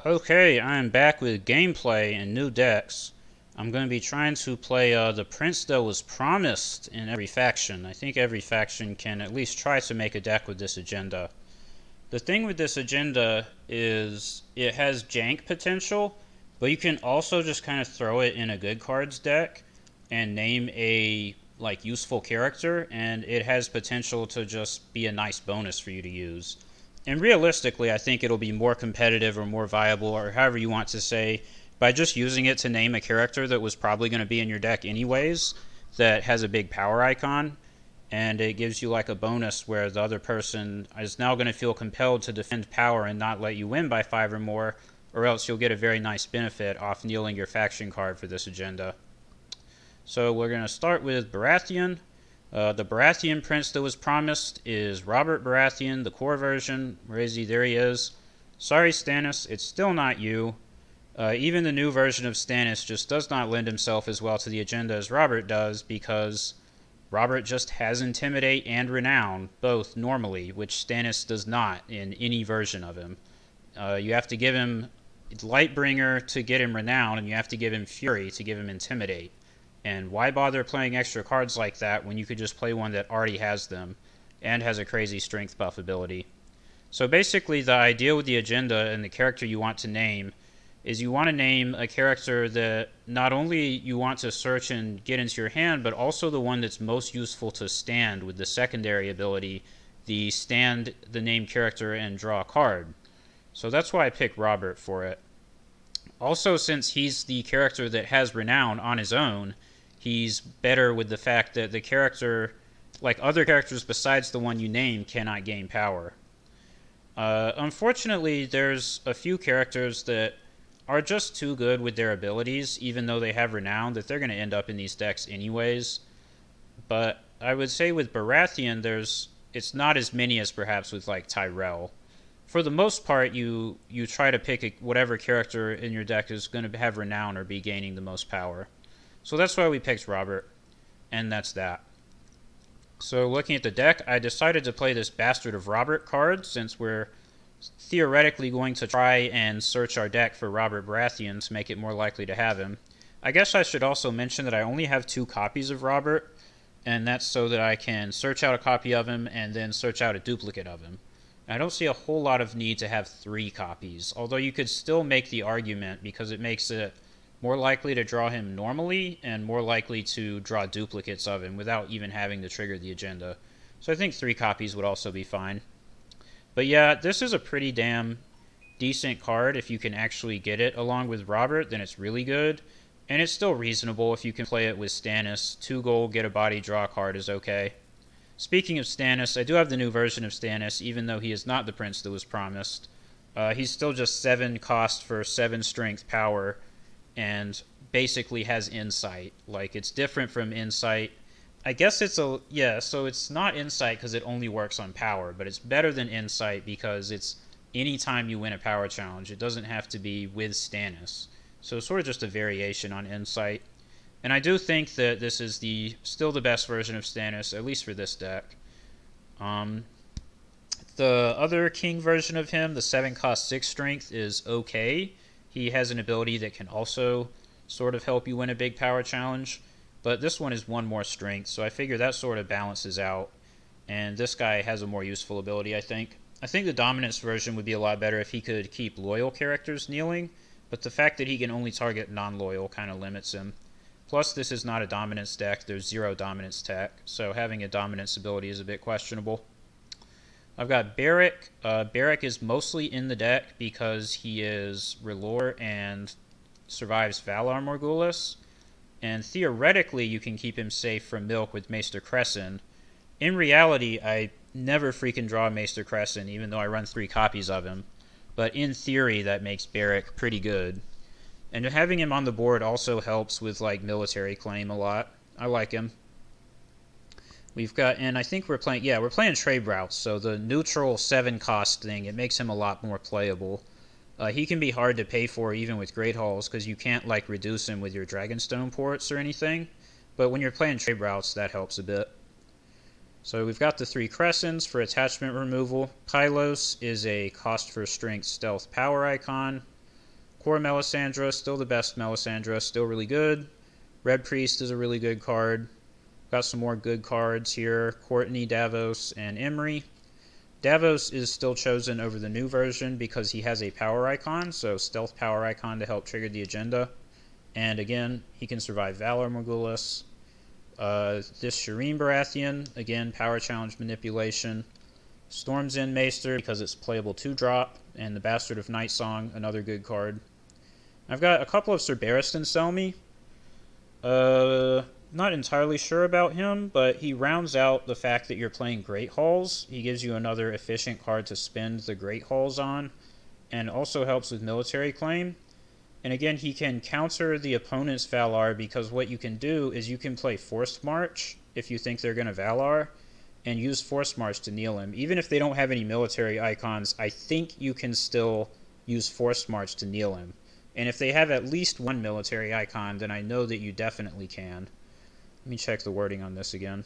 Okay, I'm back with gameplay and new decks. I'm going to be trying to play the prince that was promised in every faction. I think every faction can at least try to make a deck with this agenda. The thing with this agenda is it has jank potential, but you can also just kind of throw it in a good cards deck and name a useful character, and it has potential to just be a nice bonus for you to use. And realistically, I think it'll be more competitive or more viable, or however you want to say, by just using it to name a character that was probably going to be in your deck anyways, that has a big power icon, and it gives you like a bonus where the other person is now going to feel compelled to defend power and not let you win by 5 or more, or else you'll get a very nice benefit off kneeling your faction card for this agenda. So we're going to start with Baratheon. The Baratheon prince that was promised is Robert Baratheon, the core version. Where is he? There he is. Sorry, Stannis, it's still not you. Even the new version of Stannis just does not lend himself as well to the agenda as Robert does, because Robert just has Intimidate and Renown, both normally, which Stannis does not in any version of him. You have to give him Lightbringer to get him Renown, and you have to give him Fury to give him Intimidate. And why bother playing extra cards like that when you could just play one that already has them and has a crazy strength buff ability? So basically the idea with the agenda and the character you want to name is you want to name a character that not only you want to search and get into your hand, but also the one that's most useful to stand with the secondary ability, the stand the named character and draw a card. So that's why I picked Robert for it. Also, since he's the character that has Renown on his own, he's better with the fact that the character, like other characters besides the one you name, cannot gain power. Unfortunately, there's a few characters that are just too good with their abilities, even though they have Renown, that they're going to end up in these decks anyways. But I would say with Baratheon, it's not as many as perhaps with like Tyrell. For the most part, you try to pick whatever character in your deck is going to have Renown or be gaining the most power. So that's why we picked Robert, and that's that. So looking at the deck, I decided to play this Bastard of Robert card, since we're theoretically going to try and search our deck for Robert Baratheon to make it more likely to have him. I guess I should also mention that I only have 2 copies of Robert, and that's so that I can search out a copy of him and then search out a duplicate of him. I don't see a whole lot of need to have 3 copies, although you could still make the argument because it makes it more likely to draw him normally and more likely to draw duplicates of him without even having to trigger the agenda. So I think 3 copies would also be fine. But yeah, this is a pretty damn decent card. If you can actually get it along with Robert, then it's really good. And it's still reasonable if you can play it with Stannis. 2 gold, get a body, draw a card is okay. Speaking of Stannis, I do have the new version of Stannis, even though he is not the prince that was promised. He's still just 7 cost for 7 strength power, and basically has insight. Like, it's different from insight. I guess it's so it's not insight because it only works on power, but it's better than insight because it's anytime you win a power challenge. It doesn't have to be with Stannis. So it's sort of just a variation on insight. And I do think that this is still the best version of Stannis, at least for this deck. The other king version of him, the 7 cost 6 strength, is okay. He has an ability that can also sort of help you win a big power challenge, but this one is 1 more strength, so I figure that sort of balances out, and this guy has a more useful ability, I think. I think the dominance version would be a lot better if he could keep loyal characters kneeling, but the fact that he can only target non-loyal kind of limits him. Plus, this is not a dominance deck, there's 0 dominance tech, so having a dominance ability is a bit questionable. I've got Beric. Beric is mostly in the deck because he is R'hllor and survives Valar Morghulis, and theoretically you can keep him safe from Milk with Maester Crescent. In reality, I never freaking draw Maester Crescent, even though I run 3 copies of him, but in theory that makes Beric pretty good. And having him on the board also helps with like military claim a lot. I like him. We've got, and I think we're playing trade routes, so the neutral 7 cost thing, it makes him a lot more playable. He can be hard to pay for even with Great Halls, because you can't like reduce him with your Dragonstone ports or anything, but when you're playing trade routes, that helps a bit. So we've got the 3 Crescents for attachment removal. Pylos is a cost for strength stealth power icon. Core Melisandre, still the best Melisandre, still really good. Red Priest is a really good card. Got some more good cards here. Courtney, Davos, and Emery. Davos is still chosen over the new version because he has a power icon, so stealth power icon to help trigger the agenda. And again, he can survive Valar Morghulis. This Shireen Baratheon, again, power challenge manipulation. Storm's End Maester because it's playable 2-drop, and the Bastard of Nightsong, another good card. I've got a couple of Ser Barristan Selmy. Not entirely sure about him, but he rounds out the fact that you're playing Great Halls. He gives you another efficient card to spend the Great Halls on, and also helps with military claim. And again, he can counter the opponent's Valar because what you can do is you can play Forced March if you think they're going to Valar, and use Forced March to kneel him. Even if they don't have any military icons, I think you can still use Forced March to kneel him. And if they have at least one military icon, then I know that you definitely can. Let me check the wording on this again.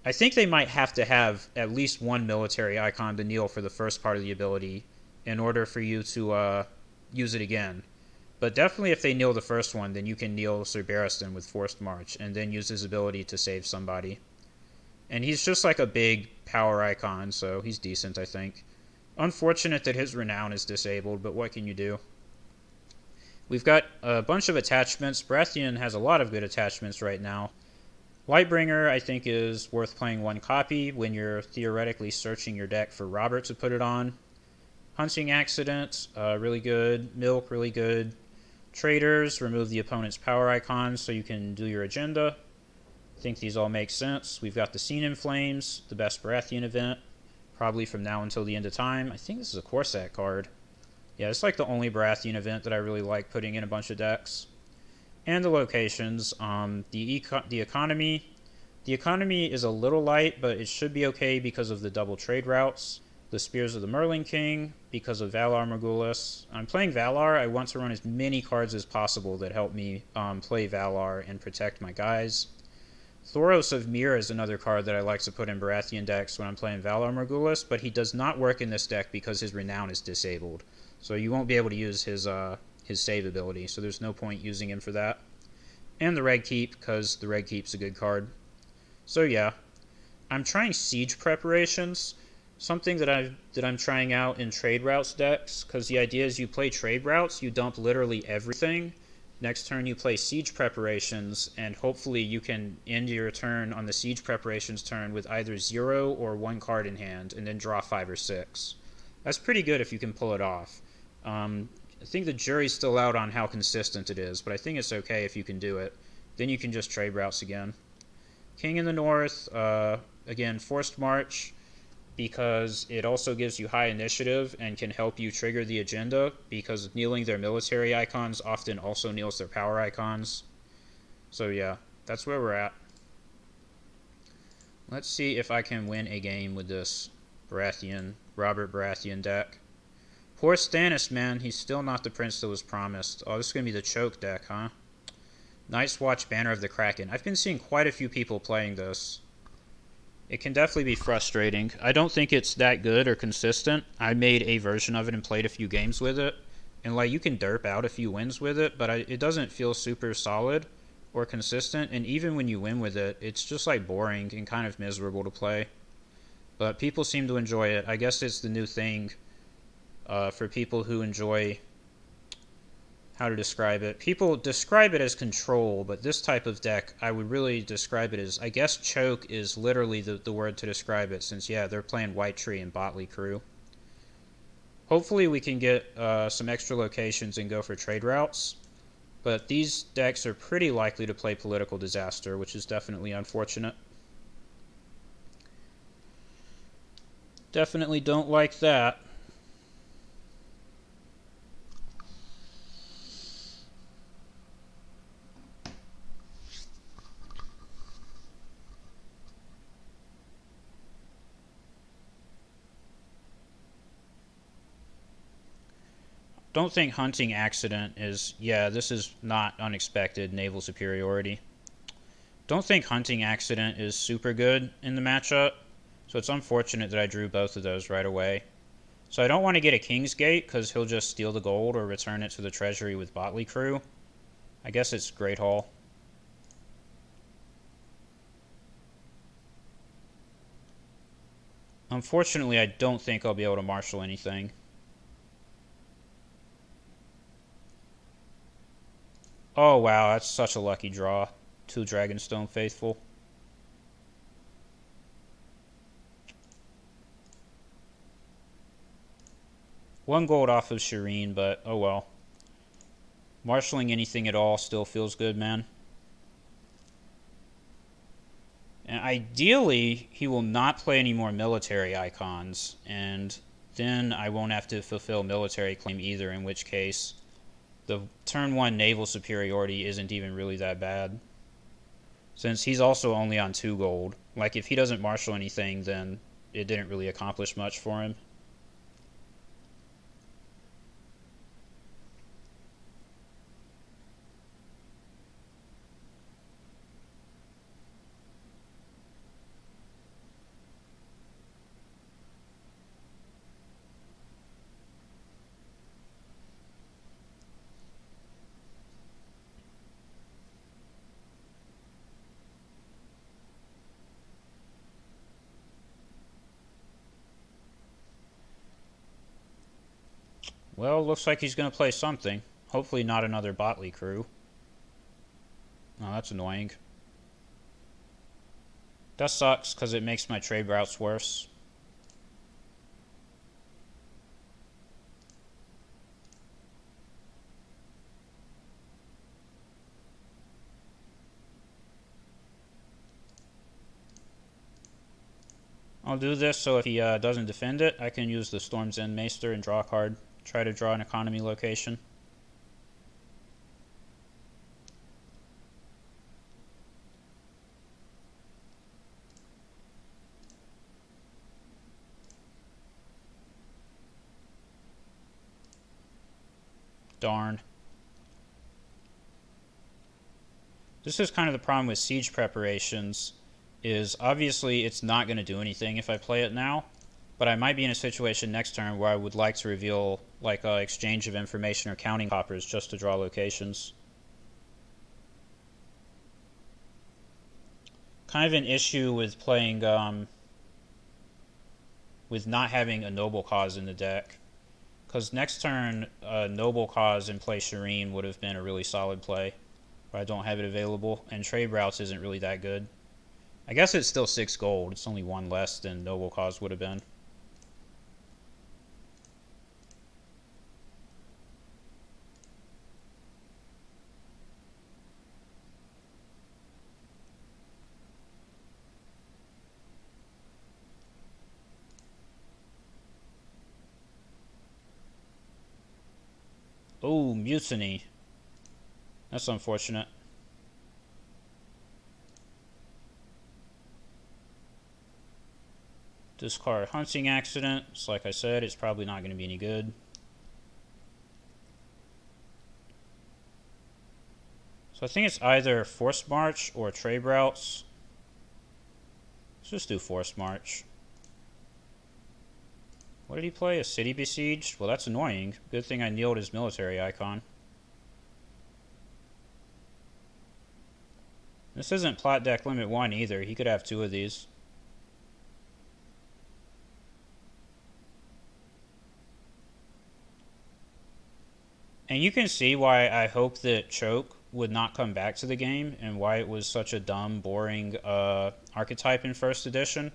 I think they might have to have at least one military icon to kneel for the first part of the ability in order for you to use it again. But definitely if they kneel the first one, then you can kneel Ser Barristan with Forced March and then use his ability to save somebody. And he's just like a big power icon, so he's decent, I think. Unfortunate that his renown is disabled, but what can you do? We've got a bunch of attachments. Baratheon has a lot of good attachments right now. Lightbringer, I think, is worth playing one copy when you're theoretically searching your deck for Robert to put it on. Hunting Accident, really good. Milk, really good. Traders, remove the opponent's power icons so you can do your agenda. I think these all make sense. We've got the Scene in Flames, the best Baratheon event, probably from now until the end of time. I think this is a Corsac card. Yeah, it's like the only Baratheon event that I really like putting in a bunch of decks. And the locations, the economy. The economy is a little light, but it should be okay because of the double trade routes. The Spears of the Merlin King, because of Valar Morghulis. I'm playing Valar. I want to run as many cards as possible that help me play Valar and protect my guys. Thoros of Myr is another card that I like to put in Baratheon decks when I'm playing Valar Morghulis, but he does not work in this deck because his renown is disabled. So you won't be able to use his save ability, so there's no point using him for that. And the Red Keep, because the Red Keep's a good card. So yeah, I'm trying Siege Preparations, something that I'm trying out in Trade Routes decks, because the idea is you play Trade Routes, you dump literally everything. Next turn you play Siege Preparations, and hopefully you can end your turn on the Siege Preparations turn with either 0 or 1 card in hand, and then draw 5 or 6. That's pretty good if you can pull it off. I think the jury's still out on how consistent it is, but I think it's okay if you can do it. Then you can just Trade Routes again. King in the North, again, Forced March, because it also gives you high initiative and can help you trigger the agenda, because kneeling their military icons often also kneels their power icons. So yeah, that's where we're at. Let's see if I can win a game with this Robert Baratheon deck. Poor Stannis, man. He's still not the prince that was promised. Oh, this is going to be the choke deck, huh? Night's Watch, Banner of the Kraken. I've been seeing quite a few people playing this. It can definitely be frustrating. I don't think it's that good or consistent. I made a version of it and played a few games with it. And, like, you can derp out a few wins with it, but it doesn't feel super solid or consistent. And even when you win with it, it's just, like, boring and kind of miserable to play. But people seem to enjoy it. I guess it's the new thing for people who enjoy... How to describe it? People describe it as control, but this type of deck, I would really describe it as... I guess choke is literally the word to describe it, since, yeah, they're playing White Tree and Botley Crew. Hopefully we can get some extra locations and go for trade routes, but these decks are pretty likely to play Political Disaster, which is definitely unfortunate. Definitely don't like that. Don't think Hunting Accident is... Yeah, this is not unexpected naval superiority. Don't think Hunting Accident is super good in the matchup, so it's unfortunate that I drew both of those right away. So I don't want to get a King's Gate because he'll just steal the gold or return it to the treasury with Botley crew. I guess it's Great Hall. Unfortunately, I don't think I'll be able to marshal anything. Oh wow, that's such a lucky draw. 2 Dragonstone Faithful. One gold off of Shireen, but oh well. Marshalling anything at all still feels good, man. And ideally, he will not play any more military icons, and then I won't have to fulfill military claim either, in which case the turn 1 naval superiority isn't even really that bad. Since he's also only on 2 gold. Like, if he doesn't marshal anything, then it didn't really accomplish much for him. Well, looks like he's going to play something. Hopefully not another Botley crew. Oh, that's annoying. That sucks because it makes my trade routes worse. I'll do this so if he doesn't defend it, I can use the Storm's End Maester and draw a card. Try to draw an economy location. Darn. This is kind of the problem with siege preparations, is obviously it's not going to do anything if I play it now, but I might be in a situation next turn where I would like to reveal like an exchange of information or counting coppers just to draw locations. Kind of an issue with playing, with not having a noble cause in the deck. Because next turn, noble cause and play Shireen would have been a really solid play. But I don't have it available, and trade routes isn't really that good. I guess it's still 6 gold. It's only 1 less than noble cause would have been. Oh, mutiny. That's unfortunate. Discard hunting accident. So like I said, it's probably not going to be any good. So I think it's either forced march or trade routes. Let's just do forced march. What did he play? A city besieged? Well, that's annoying. Good thing I kneeled his military icon. This isn't plot deck limit 1 either. He could have 2 of these. And you can see why I hope that Choke would not come back to the game and why it was such a dumb, boring archetype in first edition.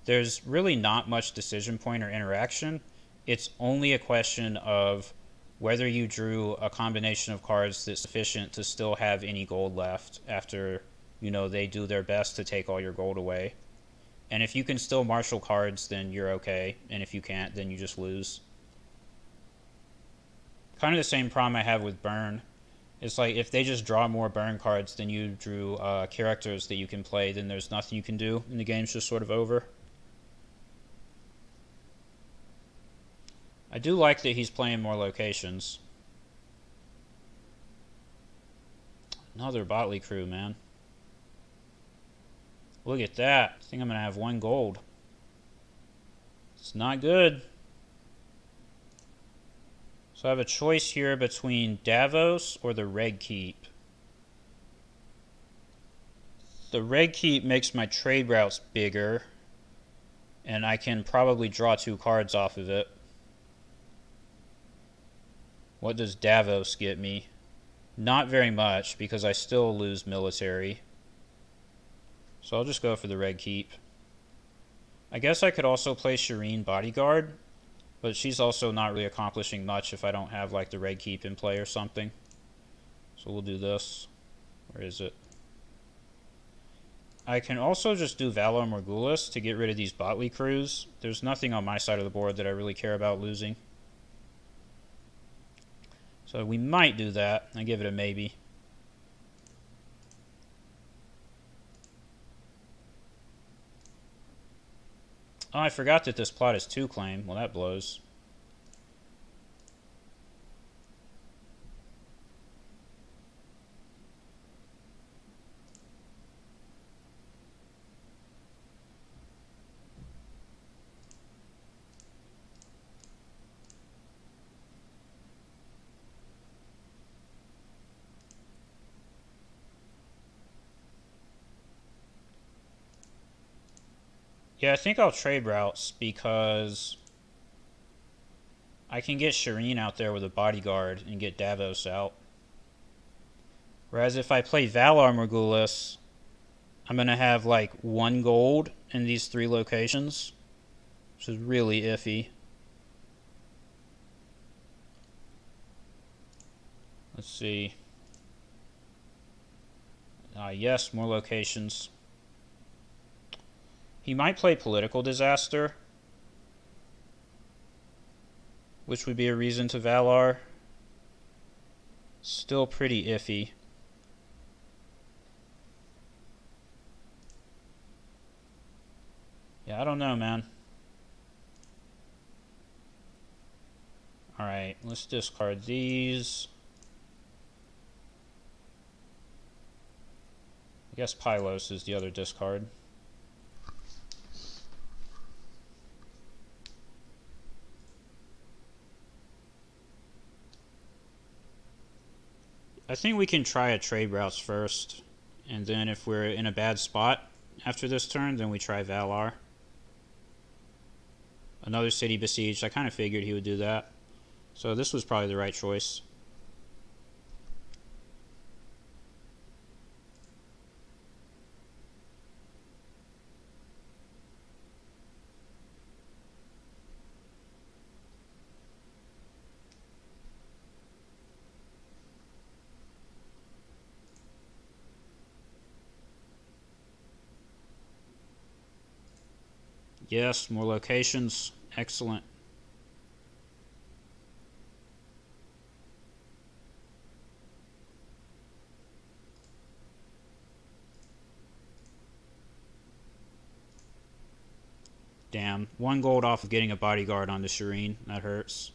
There's really not much decision point or interaction. It's only a question of whether you drew a combination of cards that's sufficient to still have any gold left after, you know, they do their best to take all your gold away. And if you can still marshal cards, then you're okay. And if you can't, then you just lose. Kind of the same problem I have with Burn. It's like if they just draw more Burn cards than you drew characters that you can play, then there's nothing you can do, and the game's just sort of over. I do like that he's playing more locations. Another Botley crew, man. Look at that. I think I'm going to have 1 gold. It's not good. So I have a choice here between Davos or the Red Keep. The Red Keep makes my trade routes bigger, and I can probably draw 2 cards off of it. What does Davos get me? Not very much, because I still lose military. So I'll just go for the Red Keep. I guess I could also play Shireen Bodyguard, but she's also not really accomplishing much if I don't have like the Red Keep in play or something. So we'll do this. Where is it? I can also just do Valar Morghulis to get rid of these Botley crews. There's nothing on my side of the board that I really care about losing. So we might do that. I give it a maybe. Oh, I forgot that this plot is 2 claim. Well, that blows. Yeah, I think I'll trade routes because I can get Shireen out there with a bodyguard and get Davos out. Whereas if I play Valar Morghulis, I'm going to have like 1 gold in these 3 locations, which is really iffy. Let's see. Yes, more locations. He might play Political Disaster, which would be a reason to Valar. Still pretty iffy. Yeah, I don't know, man. Alright, let's discard these. I guess Pylos is the other discard. I think we can try a trade routes first, and then if we're in a bad spot after this turn, then we try Valar. Another city besieged. I kind of figured he would do that. So this was probably the right choice. Yes, more locations. Excellent. Damn. 1 gold off of getting a bodyguard on the Shireen. That hurts.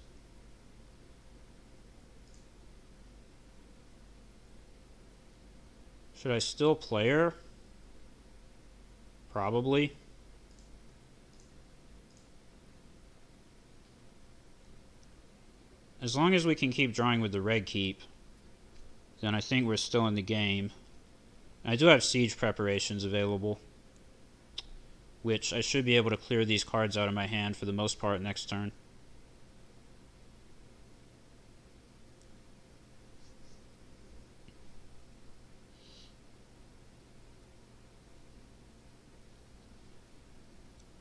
Should I still play her? Probably. As long as we can keep drawing with the Red Keep, then I think we're still in the game. I do have siege preparations available, which I should be able to clear these cards out of my hand for the most part next turn.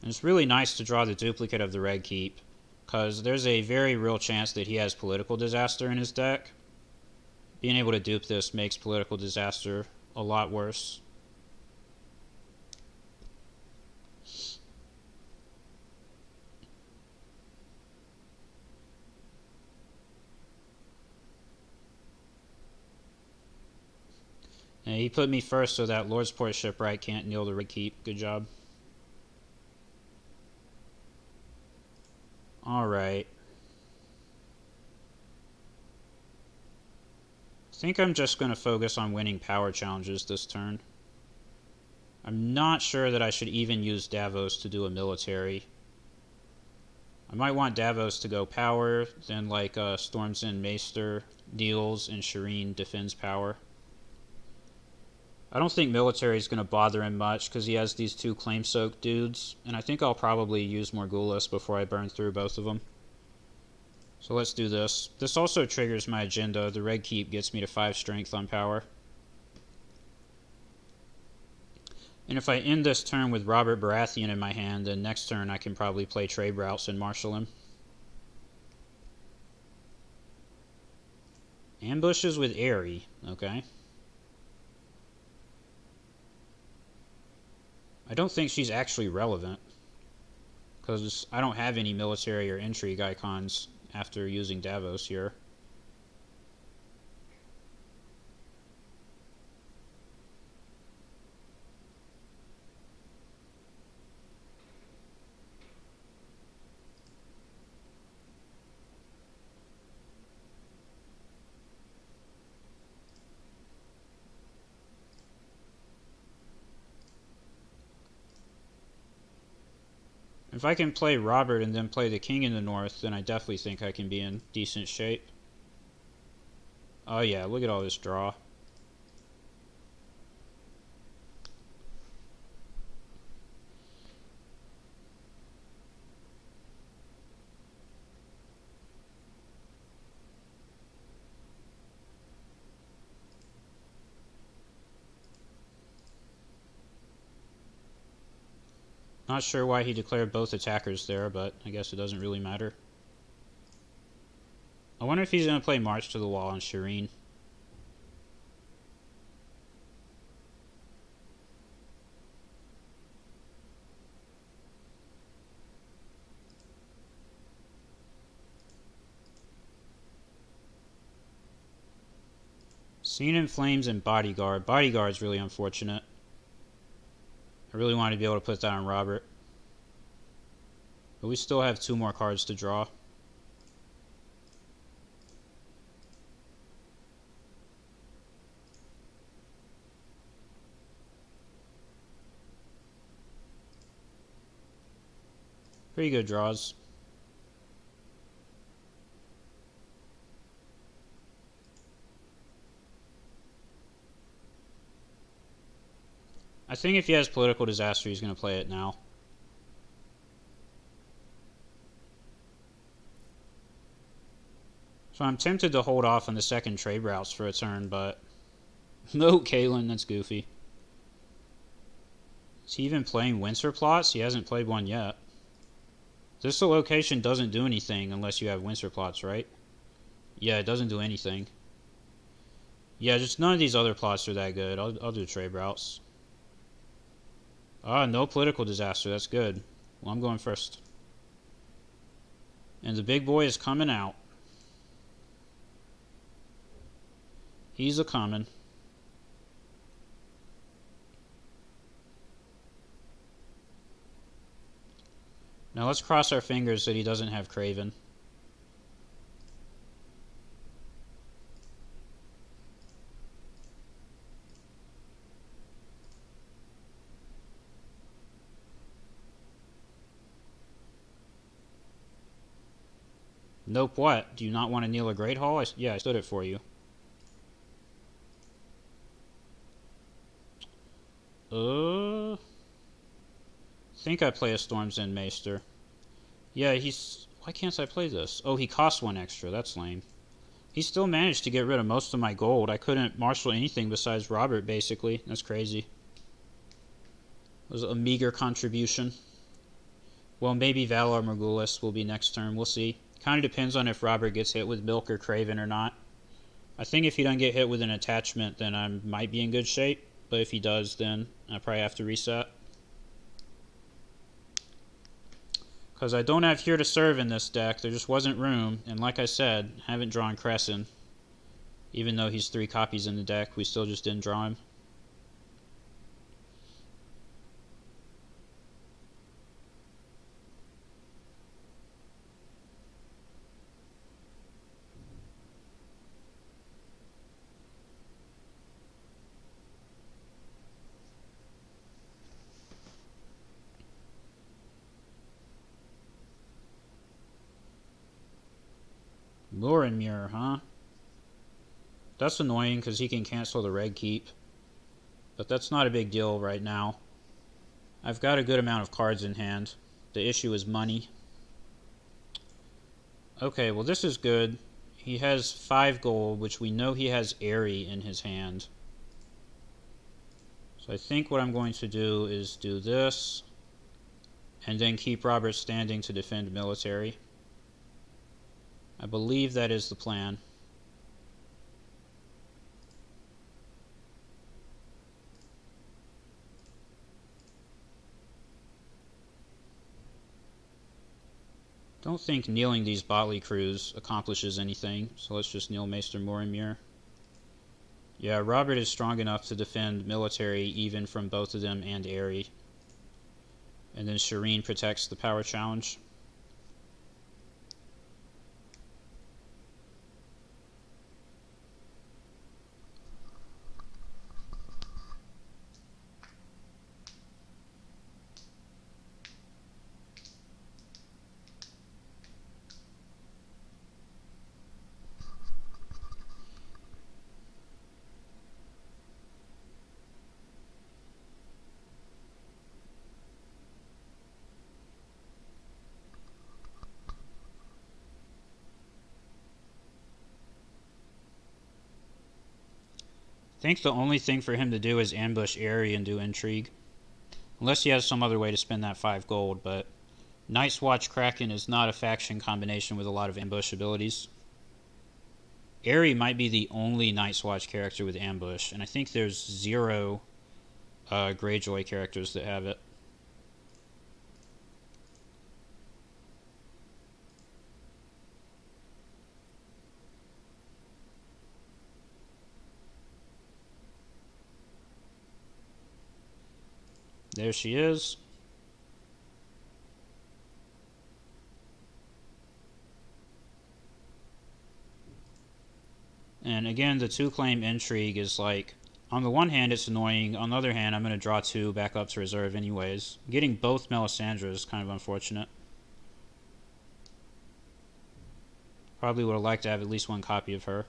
And it's really nice to draw the duplicate of the Red Keep, because there's a very real chance that he has Political Disaster in his deck. Being able to dupe this makes Political Disaster a lot worse. And he put me first so that Lordsport Shipwright can't kneel the Red Keep. Good job. Alright. I think I'm just going to focus on winning power challenges this turn. I'm not sure that I should even use Davos to do a military. I might want Davos to go power, then like Storms in Maester deals, and Shireen defends power. I don't think military is going to bother him much because he has these two claim-soaked dudes, and I think I'll probably use Morghulis before I burn through both of them. So let's do this. This also triggers my agenda. The Red Keep gets me to 5 strength on power. And if I end this turn with Robert Baratheon in my hand, then next turn I can probably play trade routes and marshal him. Ambushes with Aerie, okay. I don't think she's actually relevant, because I don't have any military or intrigue icons after using Davos here. If I can play Robert and then play the king in the north, then I definitely think I can be in decent shape. Oh yeah, look at all this draw. Not sure why he declared both attackers there, but I guess it doesn't really matter. I wonder if he's going to play March to the Wall on Shireen. Scene in Flames and Bodyguard. Bodyguard's really unfortunate. I really wanted to be able to put that on Robert. But we still have 2 more cards to draw. Pretty good draws. I think if he has Political Disaster, he's going to play it now. So I'm tempted to hold off on the second trade routes for a turn, but... No, Kaelin, that's goofy. Is he even playing Windsor plots? He hasn't played one yet. This location doesn't do anything unless you have Windsor plots, right? Yeah, it doesn't do anything. Yeah, just none of these other plots are that good. I'll do trade routes. Ah, no Political Disaster. That's good. Well, I'm going first. And the big boy is coming out. He's a-coming. Now let's cross our fingers that he doesn't have Craven. Nope, what? Do you not want to kneel a Great Hall? Yeah, I stood it for you. I think I play a Storm's End Maester. Yeah, he's... Why can't I play this? Oh, he costs 1 extra. That's lame. He still managed to get rid of most of my gold. I couldn't marshal anything besides Robert, basically. That's crazy. It was a meager contribution. Well, maybe Valar Morghulis will be next turn. We'll see. Kind of depends on if Robert gets hit with Milk or Craven or not. I think if he doesn't get hit with an attachment, then I might be in good shape. But if he does, then I probably have to reset. Because I don't have Here to Serve in this deck. There just wasn't room. And like I said, I haven't drawn Crescent. Even though he's 3 copies in the deck, we still just didn't draw him. Muir, huh? That's annoying because he can cancel the red keep. But that's not a big deal right now. I've got a good amount of cards in hand. The issue is money. Okay, well this is good. He has 5 gold, which we know he has Airy in his hand. So I think what I'm going to do is do this, and then keep Robert standing to defend military. I believe that is the plan. Don't think kneeling these Botley crews accomplishes anything, so let's just kneel Maester Morimir. Yeah, Robert is strong enough to defend military even from both of them and Airy. And then Shireen protects the power challenge. I think the only thing for him to do is ambush Airy and do intrigue. Unless he has some other way to spend that 5 gold, but Night's Watch Kraken is not a faction combination with a lot of ambush abilities. Airy might be the only Night's Watch character with ambush, and I think there's 0 Greyjoy characters that have it. There she is. And again, the 2-claim intrigue is like, on the one hand it's annoying, on the other hand I'm going to draw 2 back up to reserve anyways. Getting both Melisandre is kind of unfortunate. Probably would have liked to have at least 1 copy of her.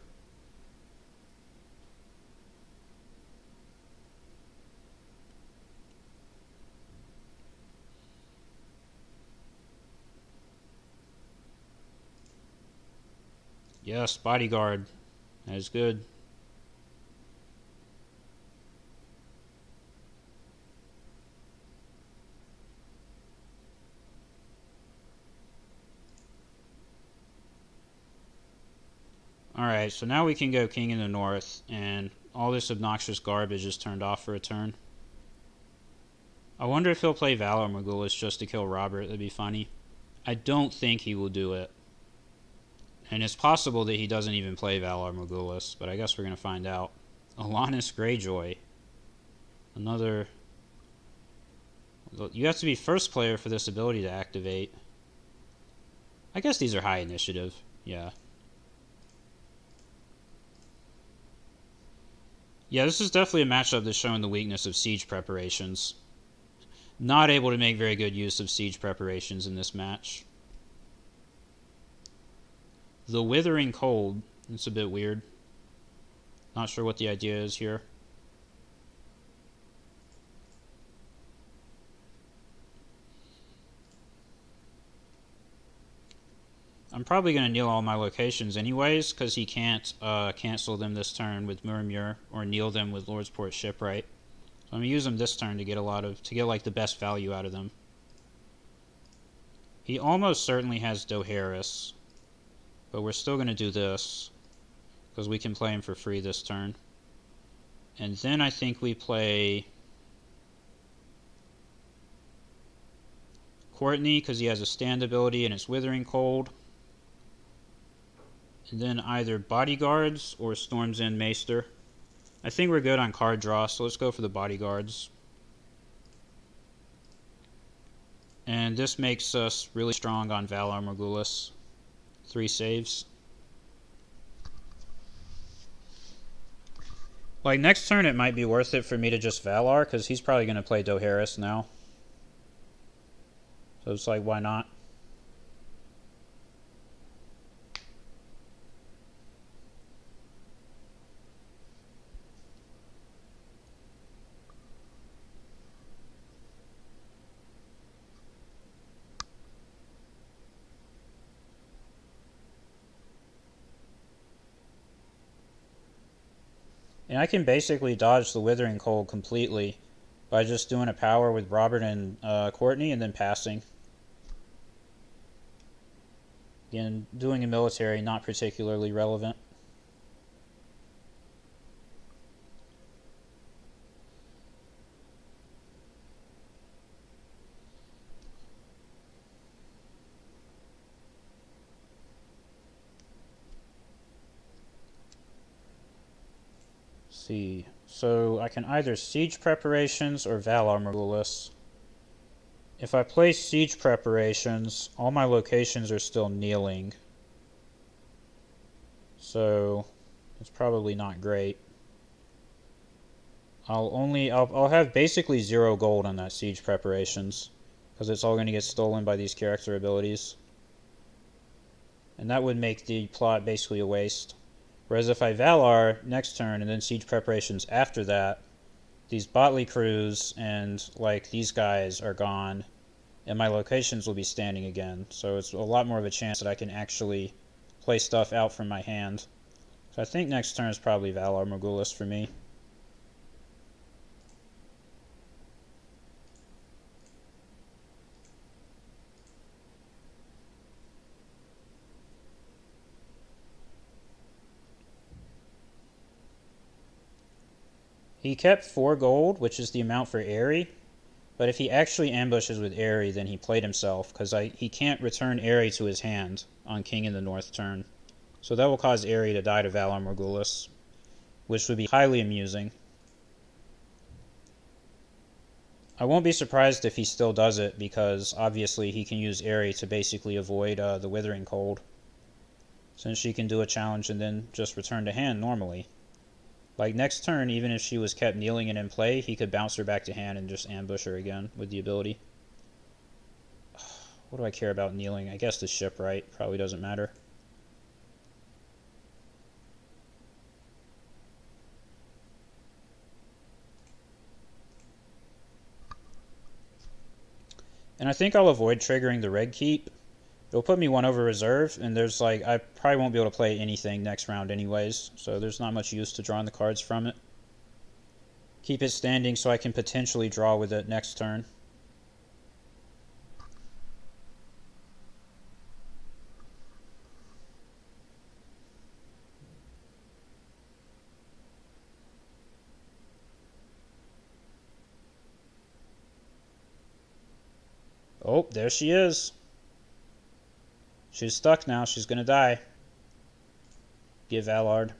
Yes, bodyguard. That is good. Alright, so now we can go King in the North, and all this obnoxious garbage is turned off for a turn. I wonder if he'll play Valar Morghulis just to kill Robert. That'd be funny. I don't think he will do it. And it's possible that he doesn't even play Valar Morghulis, but I guess we're going to find out. Alanis Greyjoy. Another... You have to be first player for this ability to activate. I guess these are high initiative. Yeah. Yeah, this is definitely a matchup that's showing the weakness of siege preparations. Not able to make very good use of siege preparations in this match. The Withering Cold. It's a bit weird. Not sure what the idea is here. I'm probably going to kneel all my locations anyways, because he can't cancel them this turn with Muir or kneel them with Lordsport Shipwright. So I'm going to use them this turn to get like the best value out of them. He almost certainly has Dohaeris. But we're still going to do this, because we can play him for free this turn. And then I think we play Courtney, because he has a stand ability and it's Withering Cold. And then either Bodyguards or Storm's End Maester. I think we're good on card draw, so let's go for the Bodyguards. And this makes us really strong on Valar Morghulis. 3 saves. Like, next turn it might be worth it for me to just Valar, because he's probably going to play Dohaeris now. So it's like, why not? And I can basically dodge the Withering Cold completely by just doing a power with Robert and Courtney and then passing. Again, doing a military, not particularly relevant. See, so I can either siege preparations or Valar Morghulis. If I play siege preparations, all my locations are still kneeling. So it's probably not great. I'll have basically 0 gold on that siege preparations because it's all going to get stolen by these character abilities. And that would make the plot basically a waste. Whereas if I Valar next turn and then siege preparations after that, these Botley crews and like these guys are gone and my locations will be standing again. So it's a lot more of a chance that I can actually play stuff out from my hand. So I think next turn is probably Valar Morghulis for me. He kept 4 gold, which is the amount for Aerie, but if he actually ambushes with Aerie, then he played himself, because he can't return Aerie to his hand on King in the North turn. So that will cause Aerie to die to Valar Morghulis, which would be highly amusing. I won't be surprised if he still does it, because obviously he can use Aerie to basically avoid the Withering Cold, since she can do a challenge and then just return to hand normally. Like next turn, even if she was kept kneeling and in play, he could bounce her back to hand and just ambush her again with the ability. What do I care about kneeling? I guess the shipwright probably doesn't matter. And I think I'll avoid triggering the Red Keep. It'll put me 1 over reserve, and there's like, I probably won't be able to play anything next round anyways, so there's not much use to drawing the cards from it. Keep it standing so I can potentially draw with it next turn. Oh, there she is. She's stuck now. She's going to die. Give Allard.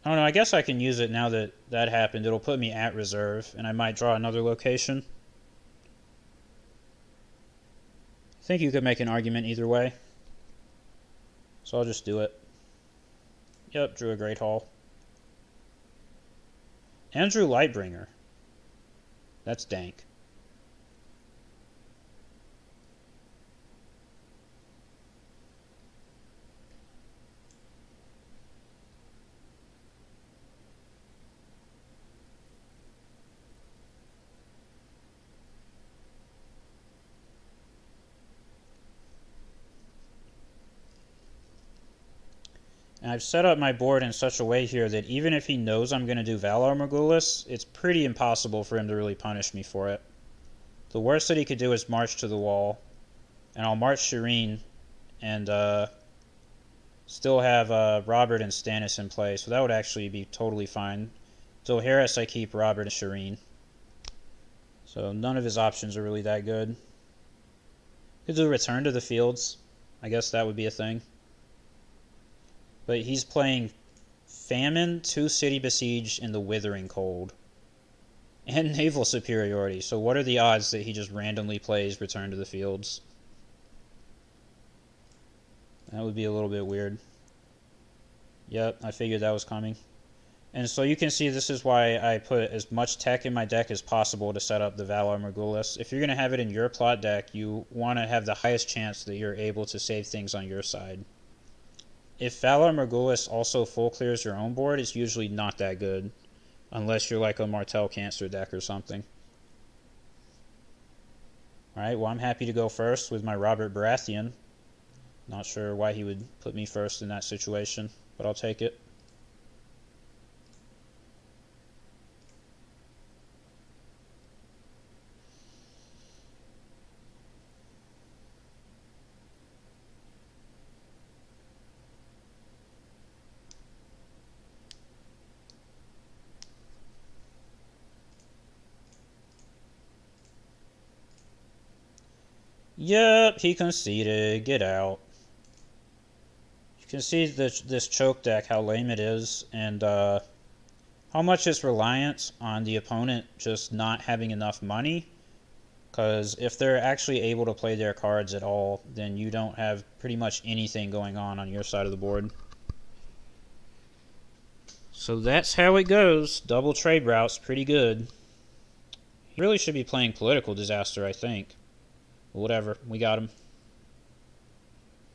I don't know. I guess I can use it now that that happened. It'll put me at reserve, and I might draw another location. I think you could make an argument either way. So I'll just do it. Yep, drew a Great Hall. And drew Lightbringer. That's dank. And I've set up my board in such a way here that even if he knows I'm going to do Valar Morghulis, it's pretty impossible for him to really punish me for it. The worst that he could do is march to the wall, and I'll march Shireen and still have Robert and Stannis in play, so that would actually be totally fine. So Harris, I keep Robert and Shireen. So none of his options are really that good. Could do Return to the Fields. I guess that would be a thing. But he's playing Famine, 2 City Besiege, and the Withering Cold. And Naval Superiority. So what are the odds that he just randomly plays Return to the Fields? That would be a little bit weird. Yep, I figured that was coming. And so you can see this is why I put as much tech in my deck as possible to set up the Valar Morghulis. If you're going to have it in your plot deck, you want to have the highest chance that you're able to save things on your side. If Valar Morghulis also full clears your own board, it's usually not that good. Unless you're like a Martell Cancer deck or something. Alright, well I'm happy to go first with my Robert Baratheon. Not sure why he would put me first in that situation, but I'll take it. Yep, he conceded. Get out. You can see this choke deck, how lame it is, and how much it's reliant on the opponent just not having enough money. Because if they're actually able to play their cards at all, then you don't have pretty much anything going on your side of the board. So that's how it goes. Double trade routes, pretty good. He really should be playing Political Disaster, I think. Whatever, we got him.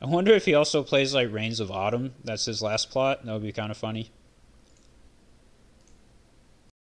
I wonder if he also plays like Reigns of Autumn. That's his last plot. That would be kind of funny.